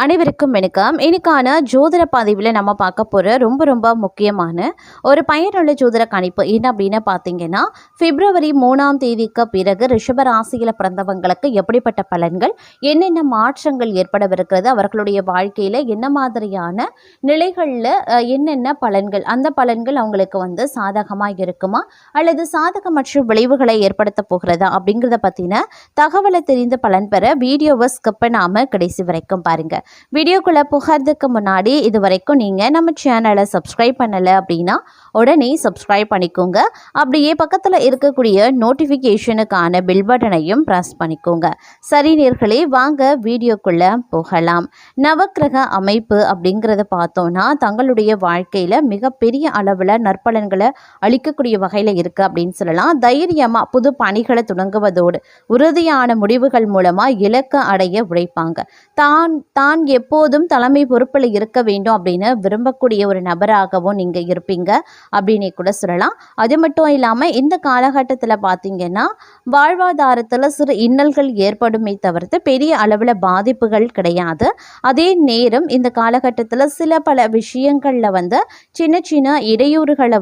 அனைவருக்கும் வணக்கம். இன்னைக்கான ஜோதிட பதிவில் நம்ம பார்க்க போகிற ரொம்ப முக்கியமான ஒரு பயனுள்ள ஜோதிட கணிப்பு என்ன அப்படின்னு பார்த்தீங்கன்னா, பிப்ரவரி 3ஆம் தேதிக்கு பிறகு ரிஷப ராசியில் பிறந்தவங்களுக்கு எப்படிப்பட்ட பலன்கள், என்னென்ன மாற்றங்கள் ஏற்படவிருக்கிறது, அவர்களுடைய வாழ்க்கையில் என்ன மாதிரியான நிலைகளில் என்னென்ன பலன்கள், அந்த பலன்கள் அவங்களுக்கு சாதகமாக இருக்குமா அல்லது சாதகமற்ற விளைவுகளை ஏற்படுத்த போகிறதா அப்படிங்கிறத பற்றின தகவலை தெரிந்து பலன் பெற வீடியோவை ஸ்கிப் பண்ணாமல் கடைசி வரைக்கும் பாருங்கள். வீடியோக்குள்ளே புகார்றதுக்கு முன்னாடி இது வரைக்கும் நீங்கள் நம்ம சேனலை சப்ஸ்கிரைப் பண்ணலை அப்படின்னா உடனே சப்ஸ்கிரைப் பண்ணிக்கோங்க. அப்படியே பக்கத்தில் இருக்கக்கூடிய நோட்டிஃபிகேஷனுக்கான பில் பட்டனையும் ப்ரெஸ் பண்ணிக்கோங்க. சரி நேர்களே, வாங்க வீடியோக்குள்ளே போகலாம். நவக்கிரக அமைப்பு அப்படிங்கிறத பார்த்தோன்னா தங்களுடைய வாழ்க்கையில் மிகப்பெரிய அளவில் நற்பலன்களை அளிக்கக்கூடிய வகையில் இருக்குது அப்படின்னு சொல்லலாம். தைரியமாக புது பணிகளை தொடங்குவதோடு உறுதியான முடிவுகள் மூலமாக இலக்கை அடைய உழைப்பாங்க. தான் எப்போதும் தலைமை பொறுப்பில் இருக்க வேண்டும் அப்படின்னு விரும்பக்கூடிய ஒரு நபராகவும் நீங்கள் இருப்பீங்க அப்படின்னு கூட சொல்லலாம். அது மட்டும் இல்லாமல் இந்த காலகட்டத்தில் பார்த்தீங்கன்னா வாழ்வாதாரத்தில் சிறு இன்னல்கள் ஏற்படுமே தவிர்த்து பெரிய அளவில் பாதிப்புகள் கிடையாது. அதே நேரம் இந்த காலகட்டத்தில் சில பல விஷயங்களில் சின்ன இடையூறுகளை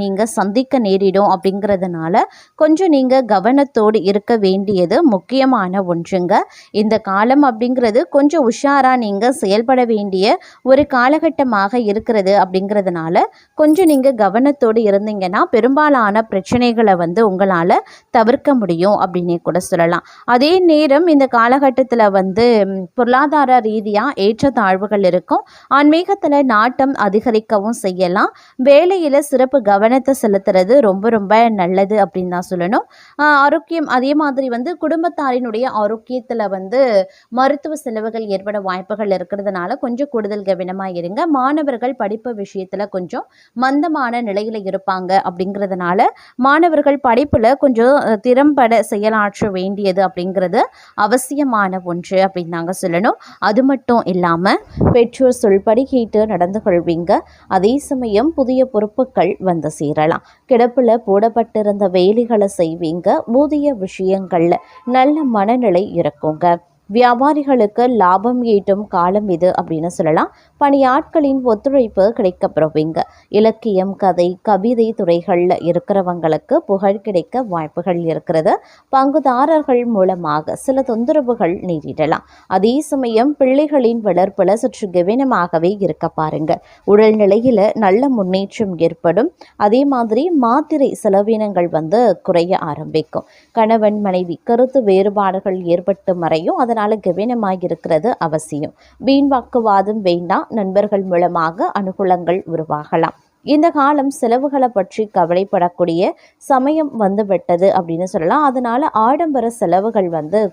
நீங்கள் சந்திக்க நேரிடும். அப்படிங்கிறதுனால கொஞ்சம் நீங்கள் கவனத்தோடு இருக்க வேண்டியது முக்கியமான ஒன்றுங்க. இந்த காலம் அப்படிங்கிறது கொஞ்சம் உஷாராக நீங்கள் செயல்பட வேண்டிய ஒரு காலகட்டமாக இருக்கிறது. அப்படிங்கிறதுனால கொஞ்சம் நீங்கள் கவனத்தோடு இருந்தீங்கன்னா பெரும்பாலான பிரச்சனைகளை உங்களால் தவிர்க்க முடியும் அப்படின்னே கூட சொல்லலாம். அதே நேரம் இந்த காலகட்டத்தில் பொருளாதார ரீதியாக ஏற்றத்தாழ்வுகள் இருக்கும். ஆன்மீகத்தில் நாட்டம் அதிகரிக்கவும் செய்யலாம். வேலையில் சிறப்பு கவனத்தை செலுத்துறது ரொம்ப நல்லது அப்படின்னு தான் சொல்லணும். ஆரோக்கியம் அதே மாதிரி குடும்பத்தாரினுடைய ஆரோக்கியத்தில் மருத்துவ செலவுகள் ஏற்பட வாய்ப்புகள் இருக்கிறதுனால கொஞ்சம் கூடுதல் கவனமாக இருங்க. மாணவர்கள் படிப்பு விஷயத்தில் கொஞ்சம் மந்தமான நிலையில் இருப்பாங்க. அப்படிங்கிறதுனால மாணவர்கள் படிப்பில் கொஞ்சம் திறம்பட செயலாற்ற வேண்டியது அப்படிங்கிறது அவசியமான ஒன்று அப்படின்னு நாங்கள் சொல்லணும். அது மட்டும் இல்லாமல் பெற்றோர் சொல்படி கேட்டு நடந்து கொள்வீங்க. அதே சமயம் புதிய பொறுப்புகள் சேரலாம். கிடப்பில் போடப்பட்டிருந்த வேலைகளை செய்வீங்க. ஊதிய விஷயங்களில் நல்ல மனநிலை இருக்குங்க. வியாபாரிகளுக்கு லாபம் ஈட்டும் காலம் இது அப்படின்னு சொல்லலாம். பணியாட்களின் ஒத்துழைப்பு கிடைக்கப்பெறுவீங்க. இலக்கியம், கதை, கவிதை துறைகளில் இருக்கிறவங்களுக்கு புகழ் கிடைக்க வாய்ப்புகள் இருக்கிறது. பங்குதாரர்கள் மூலமாக சில தொந்தரவுகள் நேரிடலாம். அதே சமயம் பிள்ளைகளின் வளர்ப்பில் சற்று கவனமாகவே இருக்க பாருங்க. உடல்நிலையில் நல்ல முன்னேற்றம் ஏற்படும். அதே மாதிரி மாத்திரை செலவினங்கள் குறைய ஆரம்பிக்கும். கணவன் மனைவி கருத்து வேறுபாடுகள் ஏற்பட்டு மறையும். அதனால் கவனமாக இருக்கிறது அவசியம். வீண் வாக்குவாதம் வேண்டாம். நண்பர்கள் மூலமாக அனுகூலங்கள் உருவாகலாம். இந்த காலம் செலவுகளை பற்றி கவலைப்படக்கூடிய சமயம் விட்டது அப்படின்னு சொல்லலாம். அதனால ஆடம்பர செலவுகள்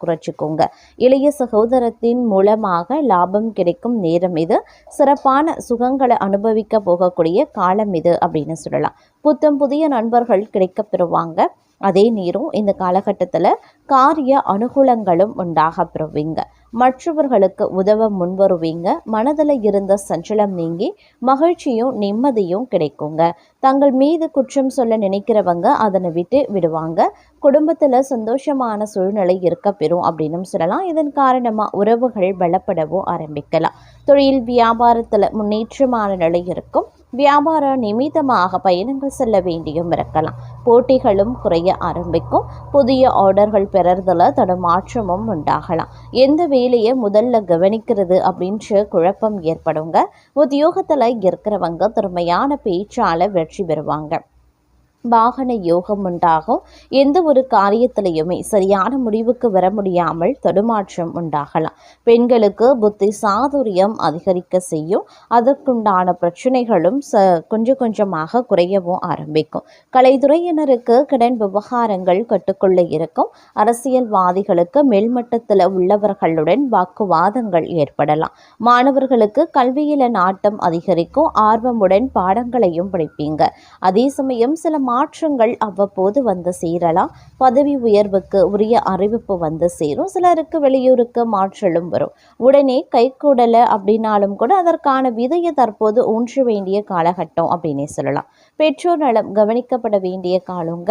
குறைச்சிக்கோங்க. இளைய சகோதரத்தின் மூலமாக லாபம் கிடைக்கும் நேரம் இது. சிறப்பான சுகங்களை அனுபவிக்க போகக்கூடிய காலம் இது அப்படின்னு சொல்லலாம். புத்தம் புதிய நண்பர்கள் கிடைக்க பெறுவாங்க. அதே நேரம் இந்த காலகட்டத்தில் காரிய அனுகூலங்களும் உண்டாக பெறுவீங்க. மற்றவர்களுக்கு உதவ முன்வருவீங்க. மனதில் இருந்த சஞ்சலம் நீங்கி மகிழ்ச்சியும் நிம்மதியும் கிடைக்குங்க. தங்கள் மீது குற்றம் சொல்ல நினைக்கிறவங்க அதனை விட்டு விடுவாங்க. குடும்பத்தில் சந்தோஷமான சூழ்நிலை இருக்க பெறும் அப்படின்னு சொல்லலாம். இதன் காரணமாக உறவுகள் பலப்படவும் ஆரம்பிக்கலாம். தொழில் வியாபாரத்தில் முன்னேற்றமான நிலை இருக்கும். வியாபார நிமித்தமாக பயணங்கள் செல்ல வேண்டியும் இருக்கலாம். போட்டிகளும் குறைய ஆரம்பிக்கும். புதிய ஆர்டர்கள் பெறறதுல தடுமாற்றமும் உண்டாகலாம். எந்த வேலையை முதல்ல கவனிக்கிறது அப்படின்ற குழப்பம் ஏற்படுங்க. உத்தியோகத்தில் இருக்கிறவங்க திறமையான பேச்சால வெற்றி பெறுவாங்க. வாகன யோகம் உண்டாகும். எந்த ஒரு காரியத்திலையுமே சரியான முடிவுக்கு வர முடியாமல் தடுமாற்றம் உண்டாகலாம். பெண்களுக்கு புத்தி சாதுரியம் அதிகரிக்க செய்யும். அதற்குண்டான பிரச்சனைகளும் கொஞ்சமாக குறையவும் ஆரம்பிக்கும். கலைத்துறையினருக்கு கடன் விவகாரங்கள் கட்டுக்குள்ள இருக்கும். அரசியல்வாதிகளுக்கு மேல்மட்டத்தில் உள்ளவர்களுடன் வாக்குவாதங்கள் ஏற்படலாம். மாணவர்களுக்கு கல்வியில நாட்டம் அதிகரிக்கும். ஆர்வமுடன் பாடங்களையும் படிப்பீங்க. அதே சமயம் சில மாற்றங்கள் அவ்வப்போது வந்து சேரலாம். பதவி உயர்வுக்கு உரிய அறிவிப்பு வந்து சேரும். சிலருக்கு வெளியூருக்கு மாற்றலும் வரும். உடனே கைகூடலை அப்படின்னாலும் கூட அதற்கான விதையை தற்போது ஊன்ற வேண்டிய காலகட்டம் அப்படின்னே சொல்லலாம். பெற்றோர் நலம் கவனிக்கப்பட வேண்டிய காலங்க.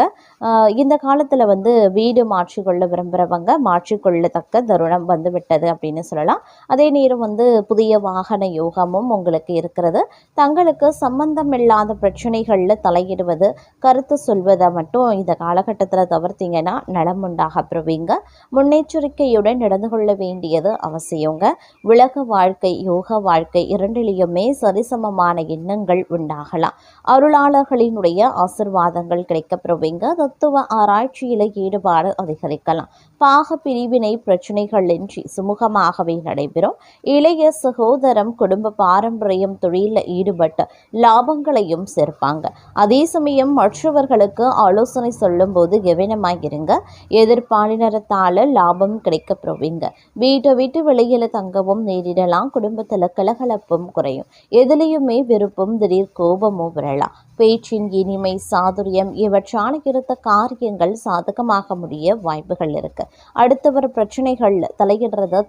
இந்த காலத்தில் வந்து வீடு மாற்றிக்கொள்ள விரும்புகிறவங்க மாற்றிக்கொள்ளத்தக்க தருணம் வந்து விட்டது அப்படின்னு சொல்லலாம். அதே நேரம் வந்து புதிய வாகன யோகமும் உங்களுக்கு இருக்கிறது. தங்களுக்கு சம்பந்தம் இல்லாத பிரச்சனைகளில் தலையிடுவது, கருத்து சொல்வதை மட்டும் இந்த காலகட்டத்தில் தவிர்த்தீங்கன்னா நலம் உண்டாக பெறுவீங்க. முன்னெச்சரிக்கையுடன் நடந்து கொள்ள வேண்டியது அவசியங்க. உலக வாழ்க்கை, யோக வாழ்க்கை இரண்டிலேயுமே சரிசமமான எண்ணங்கள் உண்டாகலாம். அருளாளர்களினுடைய ஆசிர்வாதங்கள் கிடைக்கப்பெறுவீங்க. தத்துவ ஆராய்ச்சியில் ஈடுபாடு அதிகரிக்கலாம். பாக பிரிவினை பிரச்சனைகளின்றி சுமூகமாகவே நடைபெறும். இளைய சகோதரம் குடும்ப பாரம்பரியம் தொழிலில் ஈடுபட்டு லாபங்களையும் சேர்ப்பாங்க. அதே சமயம் மற்றவர்களுக்கு ஆலோசனை சொல்லும் போது கவனமாயிருங்க. எதிர்பாலினத்தால் லாபம் கிடைக்கப்பெறுவீங்க. வீட்டை விட்டு வெளியில தங்கவும் நேரிடலாம். குடும்பத்தில் கலகலப்பும் குறையும். எதிலையுமே விருப்பம், திடீர் கோபமும் வரலாம். பேச்சின் இனிமை, சாதுரியம் இவற்றால் இருந்த காரியங்கள் சாதகமாக முடிய வாய்ப்புகள் இருக்கு. அடுத்தவர் பிரச்சனைகள் தலையிடுறத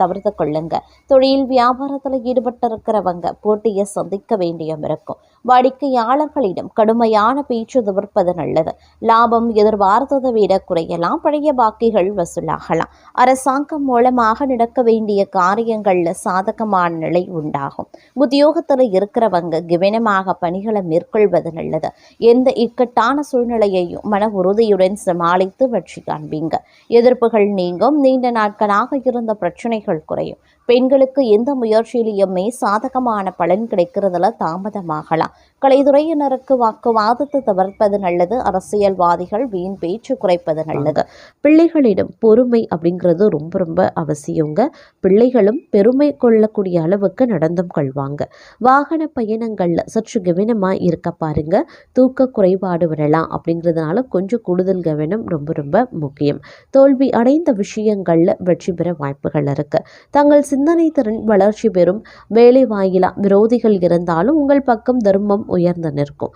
தவிர்த்து கொள்ளுங்க. தொழில் வியாபாரத்தில் ஈடுபட்டிருக்கிறவங்க போட்டியை சந்திக்க வேண்டியும் இருக்கும். வாடிக்கையாளர்களிடம் கடுமையான பேச்சு தவிர்ப்பது நல்லது. லாபம் எதிர்பார்த்ததை விட குறையலாம். பழைய பாக்கிகள் வசூலாகலாம். அரசாங்கம் மூலமாக நடக்க வேண்டிய காரியங்கள்ல சாதகமான நிலை உண்டாகும். உத்தியோகத்தில் இருக்கிறவங்க கவனமாக பணிகளை மேற்கொள்வது நல்லது. எந்த இக்கட்டான சூழ்நிலையையும் மன உறுதியுடன் சமாளித்து வெற்றி காண்பீங்க. எதிர்ப்புகள் நீங்கும். நீண்ட நாட்களாக இருந்த பிரச்சனைகள் குறையும். பெண்களுக்கு எந்த முயற்சியிலையுமே சாதகமான பலன் கிடைக்கிறதுல தாமதமாகலாம். கலைத்துறையினருக்கு வாக்குவாதத்தை தவிர்ப்பது நல்லது. அரசியல்வாதிகள் வீண் பேச்சு குறைப்பது நல்லது. பிள்ளைகளிடம் பொறுமை அப்படிங்கிறது ரொம்ப ரொம்ப அவசியங்க. பிள்ளைகளும் பெருமை கொள்ளக்கூடிய அளவுக்கு நடந்தும் கொள்வாங்க. வாகன பயணங்கள்ல சற்று கவனமா இருக்க பாருங்க. தூக்க குறைபாடு வரலாம். அப்படிங்கிறதுனால கொஞ்சம் கூடுதல் கவனம் ரொம்ப ரொம்ப முக்கியம். தோல்வி அடைந்த விஷயங்கள்ல வெற்றி பெற வாய்ப்புகள் இருக்கு. தங்கள் சிந்தனை திறன் வளர்ச்சி பெறும். வேலை வாயிலா விரோதிகள் இருந்தாலும் உங்கள் பக்கம் தர்மம் உயர்ந்து நிற்கும்.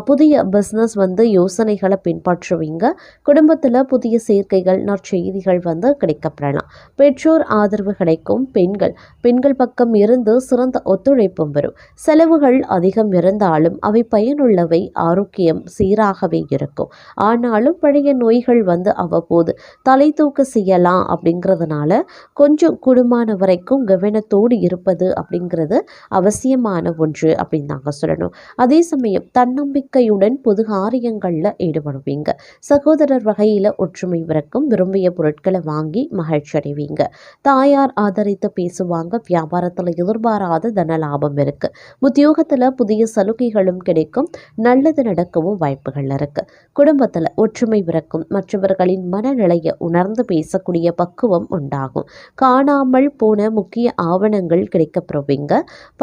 புதிய பிஸ்னஸ் வந்து யோசனைகளை பின்பற்றுவீங்க. குடும்பத்தில் புதிய சேர்க்கைகள், நற்செய்திகள் வந்து கிடைக்கப்பெறலாம். பெற்றோர் ஆதரவு கிடைக்கும். பெண்கள் பக்கம் இருந்து சிறந்த ஒத்துழைப்பும் வரும். செலவுகள் அதிகம் இருந்தாலும் அவை பயனுள்ளவை. ஆரோக்கியம் சீராகவே இருக்கும். ஆனாலும் பழைய நோய்கள் வந்து அவ்வப்போது தலை தூக்க செய்யலாம். அப்படிங்கிறதுனால கொஞ்சம் கூடுமான வரைக்கும் கவனத்தோடு இருப்பது அப்படிங்கிறது அவசியமான ஒன்று அப்படின்னு நாங்கள் சொல்லணும். அதே சமயம் தன்னம்பிக்கையுடன் பொது காரியங்களில் ஈடுபடுவீங்க. சகோதரர் வகையில் ஒற்றுமை பிறக்கும். விரும்பிய பொருட்களை வாங்கி மகிழ்ச்சி அடைவீங்க. தாயார் ஆதரித்து பேசுவாங்க. வியாபாரத்தில் எதிர்பாராத தன லாபம் இருக்கு. உத்தியோகத்தில் புதிய சலுகைகளும் கிடைக்கும். நல்லது நடக்கவும் வாய்ப்புகள் இருக்கு. குடும்பத்தில் ஒற்றுமை பிறக்கும். மற்றவர்களின் மனநிலையை உணர்ந்து பேசக்கூடிய பக்குவம் உண்டாகும். காணாமல் போன முக்கிய ஆவணங்கள் கிடைக்கப்பெறுவீங்க.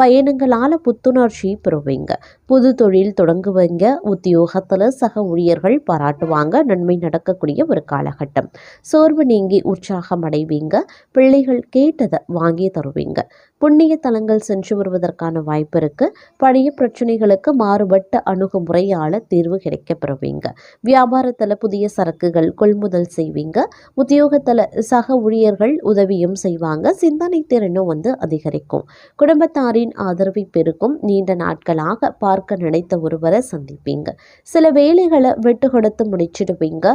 பயணங்களால் புத்துணர்ச்சி பெறுவீங்க. புது தொழில் தொடங்குவீங்க. உத்தியோகத்தில் சக ஊழியர்கள் பாராட்டுவாங்க. நன்மை நடக்கக்கூடிய ஒரு காலகட்டம். சோர்வு நீங்கி உற்சாகம் அடைவீங்க. பிள்ளைகள் கேட்டதை வாங்கி தருவீங்க. புண்ணிய தலங்கள் சென்று வருவதற்கான வாய்ப்பு இருக்கு. பழைய பிரச்சனைகளுக்கு மாறுபட்ட அணுகுமுறையால் தீர்வு கிடைக்கப்பெறுவீங்க. வியாபாரத்தில் புதிய சரக்குகள் கொள்முதல் செய்வீங்க. உத்தியோகத்தில் சக ஊழியர்கள் உதவியும் செய்வாங்க. சிந்தனை திறனும் வந்து அதிகரிக்கும். குடும்பத்தாரின் ஆதரவை பெருக்கும். நீண்ட நாட்களாக பார்க்க நினைத்த ஒருவரை சந்திப்பீங்க. சில வேலைகளை விட்டு கொடுத்து முடிச்சிடுவீங்க.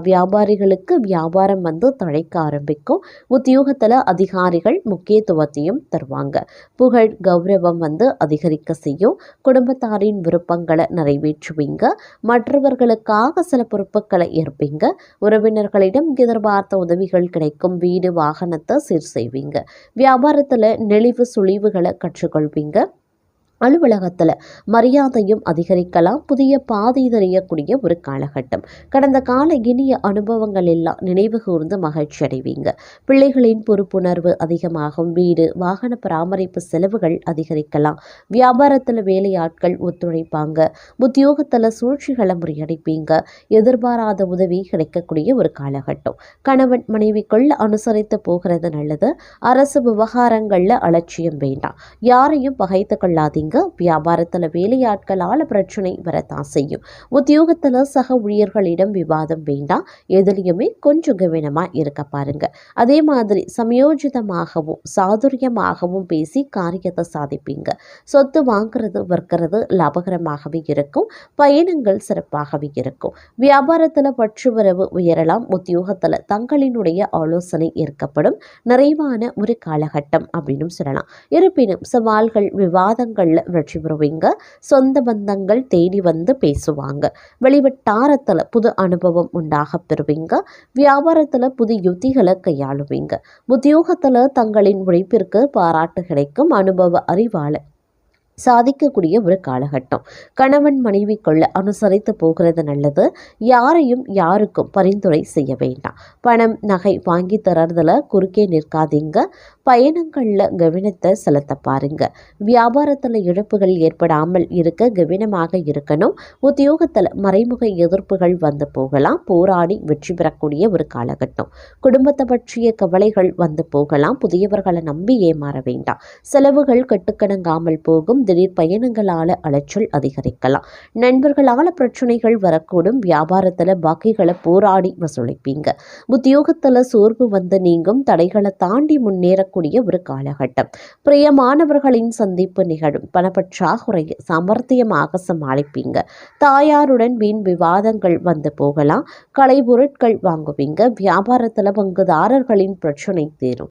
வியாபாரிகளுக்கு வியாபாரம் வந்து தழைக்க ஆரம்பிக்கும். உத்தியோகத்தில் அதிகாரிகள் முக்கியத்துவத்தையும் தருவாங்க. புகழ் கௌரவம் வந்து அதிகரிக்க செய்யும். குடும்பத்தாரின் விருப்பங்களை நிறைவேற்றுவீங்க. மற்றவர்களுக்காக சில பொறுப்புகளை ஏற்பீங்க. உறவினர்களிடம் எதிர்பார்த்த உதவிகள் கிடைக்கும். வீடு வாகனத்தை சீர் செய்வீங்க. வியாபாரத்தில் நெளிவு சுழிவுகளை கற்றுக்கொள்வீங்க. அலுவலகத்தில் மரியாதையும் அதிகரிக்கலாம். புதிய பாதை தெரியக்கூடிய ஒரு காலகட்டம். கடந்த கால இனிய அனுபவங்கள் எல்லாம் நினைவு கூர்ந்து மகிழ்ச்சி அடைவீங்க. பிள்ளைகளின் பொறுப்புணர்வு அதிகமாகும். வீடு வாகன பராமரிப்பு செலவுகள் அதிகரிக்கலாம். வியாபாரத்தில் வேலையாட்கள் ஒத்துழைப்பாங்க. உத்தியோகத்தில் சூழ்ச்சிகளை முறியடிப்பீங்க. எதிர்பாராத உதவி கிடைக்கக்கூடிய ஒரு காலகட்டம். கணவன் மனைவிக்குள்ள அனுசரித்து போகிறது நல்லது. அரசு விவகாரங்களில் அலட்சியம் வேண்டாம். யாரையும் பகைத்து கொள்ளாதீங்க. பெறுவீங்க. வியாபாரத்தில் வேலையாட்களால் பிரச்சனை வரத்தான் செய்யும். உத்தியோகத்தில் சக ஊழியர்களிடம் விவாதம் வேண்டாம். எதுலையுமே கொஞ்சம் கவனமாக இருக்க பாருங்க. அதே மாதிரி சமயோஜிதமாகவும் சாதுரியமாகவும் பேசி காரியத்தை சாதிப்பீங்க. சொத்து வாங்குறது விற்கிறது லாபகரமாகவே இருக்கும். பயணங்கள் சிறப்பாகவே இருக்கும். வியாபாரத்தில் பற்றுவரவு உயரலாம். உத்தியோகத்தில் தங்களினுடைய ஆலோசனை ஏற்கப்படும். நிறைவான ஒரு காலகட்டம் அப்படின்னு சொல்லலாம். இருப்பினும் சவால்கள் விவாதங்கள்ல வெற்றி பெறுவீங்க. சொந்த பந்தங்கள் தேடி வந்து பேசுவாங்க. வெளிவட்டாரத்தில் புது அனுபவம் உண்டாக பெறுவீங்க. வியாபாரத்தில் புது யுத்திகளை கையாளுவீங்க. உத்தியோகத்தில் தங்களின் உழைப்பிற்கு பாராட்டு கிடைக்கும். அனுபவ அறிவால சாதிக்கக்கூடிய ஒரு காலகட்டம். கணவன் மனைவிக்குள்ள அனுசரித்து போகிறது நல்லது. யாருக்கும் பரிந்துரை செய்ய வேண்டாம். பணம் நகை வாங்கி தரதுல குறுக்கே நிற்காதீங்க. பயணங்களில் கவனத்தை செலுத்த பாருங்க. வியாபாரத்தில் இழப்புகள் ஏற்படாமல் இருக்க கவனமாக இருக்கணும். உத்தியோகத்தில் மறைமுக எதிர்ப்புகள் வந்து போகலாம். போராடி வெற்றி பெறக்கூடிய ஒரு காலகட்டம். குடும்பத்தை பற்றிய கவலைகள் வந்து போகலாம். புதியவர்களை நம்பி ஏமாற வேண்டாம். செலவுகள் கட்டுக்கடங்காமல் போகும். திடீர் பயணங்களால அலைச்சல் அதிகரிக்கலாம். நண்பர்களால பிரச்சனைகள் வரக்கூடும். வியாபாரத்தில் பாக்கிகளை போராடி வசூலிப்பீங்க. உத்தியோகத்தில் சோர்வு வந்து நீங்கும். தடைகளை தாண்டி முன்னேறக்கூடிய ஒரு காலகட்டம். பிரியமானவர்களின் சந்திப்பு நிகழும். பணப்பற்றாக்குறையை சாமர்த்தியமாக சமாளிப்பீங்க. தாயாருடன் வீண் விவாதங்கள் வந்து போகலாம். கலைப்பொருட்கள் வாங்குவீங்க. வியாபாரத்தில் பங்குதாரர்களின் பிரச்சனை தீரும்.